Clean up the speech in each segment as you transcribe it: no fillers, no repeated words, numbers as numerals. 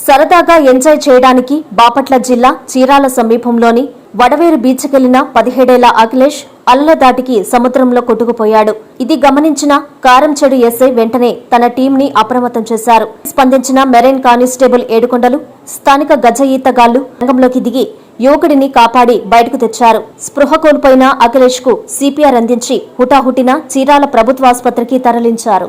సరదాగా ఎంజాయ్ చేయడానికి బాపట్ల జిల్లా చీరాల సమీపంలోని వడవేరు బీచ్కెళ్లిన 17 ఏళ్ల అఖిలేష్ అలల దాటికి సముద్రంలో కొట్టుకుపోయాడు. ఇది గమనించిన కారంచెడు ఎస్ఐ వెంటనే తన టీంని అప్రమత్తం చేశారు. స్పందించిన మెరైన్ కానిస్టేబుల్ ఏడుకొండలు, స్థానిక గజ ఈతగాళ్లు రంగంలోకి దిగి యువకుడిని కాపాడి బయటకు తెచ్చారు. స్పృహ కోల్పోయిన అఖిలేష్ కు సిపిఆర్ అందించి హుటాహుటిన చీరాల ప్రభుత్వాసుపత్రికి తరలించారు.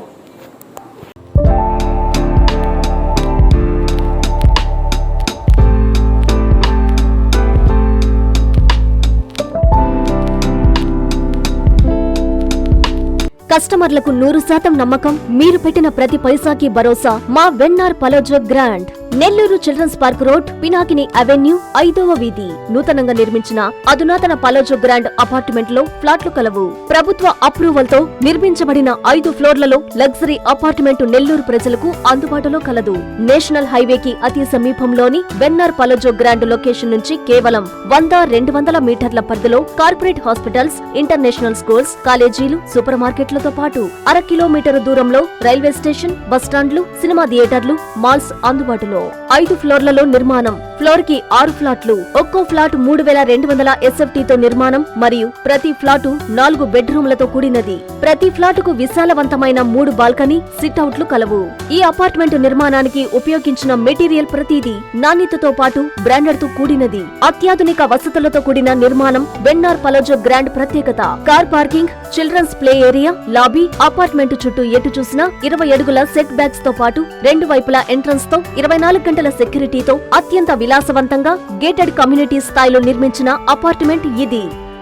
కస్టమర్లకు 100% నమ్మకం, మీరు పెట్టిన ప్రతి పైసాకి భరోసా మా VNR పలోజో Grand. Nellore children's park road, Pinakini avenue, 5వ వీధి. నూతనంగా నిర్మించిన అధునాతన పలోజో గ్రాండ్ అపార్ట్మెంట్ లో ఫ్లాట్లు కలవు. ప్రభుత్వ అప్రూవల్ తో నిర్మించబడిన 5 ఫ్లోర్లలో లగ్జరీ అపార్ట్మెంట్ నెల్లూరు ప్రజలకు అందుబాటులో కలదు. నేషనల్ హైవేకి అతి సమీపంలోని వెన్నార్ పలోజో గ్రాండ్ లొకేషన్ నుంచి కేవలం 100-200 మీటర్ల పరిధిలో కార్పొరేట్ హాస్పిటల్స్, ఇంటర్నేషనల్ స్కూల్స్, కాలేజీలు, సూపర్ మార్కెట్లతో పాటు 1/2 కిలోమీటర్ దూరంలో రైల్వే స్టేషన్, బస్టాండ్లు, సినిమా థియేటర్లు, మాల్స్ అందుబాటులో. 5 ఫ్లోర్లలో నిర్మాణం. ఫ్లోర్ కి 6 ఫ్లాట్లు. ఒక్కో ఫ్లాట్ 3200 SFT తో నిర్మాణం మరియు ప్రతి ఫ్లాటు 4 బెడ్రూమ్లతో కూడినది. ప్రతి ఫ్లాటుకు విశాలవంతమైన 3 బాల్కనీ, సిట్అవుట్లు కలవు. ఈ అపార్ట్మెంట్ నిర్మాణానికి ఉపయోగించిన మెటీరియల్ ప్రతిదీ నాణ్యతతో పాటు బ్రాండెడ్ తో కూడినది. అత్యాధునిక వసతులతో కూడిన నిర్మాణం వెన్నార్ పలోజో గ్రాండ్ ప్రత్యేకత. Car parking, children's play area, lobby, apartment చుట్టూ ఎటు చూసినా 20 అడుగుల సెట్ బ్యాక్స్ తో పాటు 2 వైపులా ఎంట్రన్స్ తో 24 గంటల సెక్యూరిటీతో అత్యంత విలాసవంతంగా గేటెడ్ కమ్యూనిటీ స్థాయిలో నిర్మించిన అపార్ట్మెంట్ ఇది.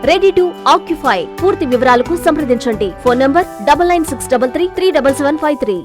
Ready to occupy. పూర్తి వివరాలకు సంప్రదించండి. Phone number 9963337753.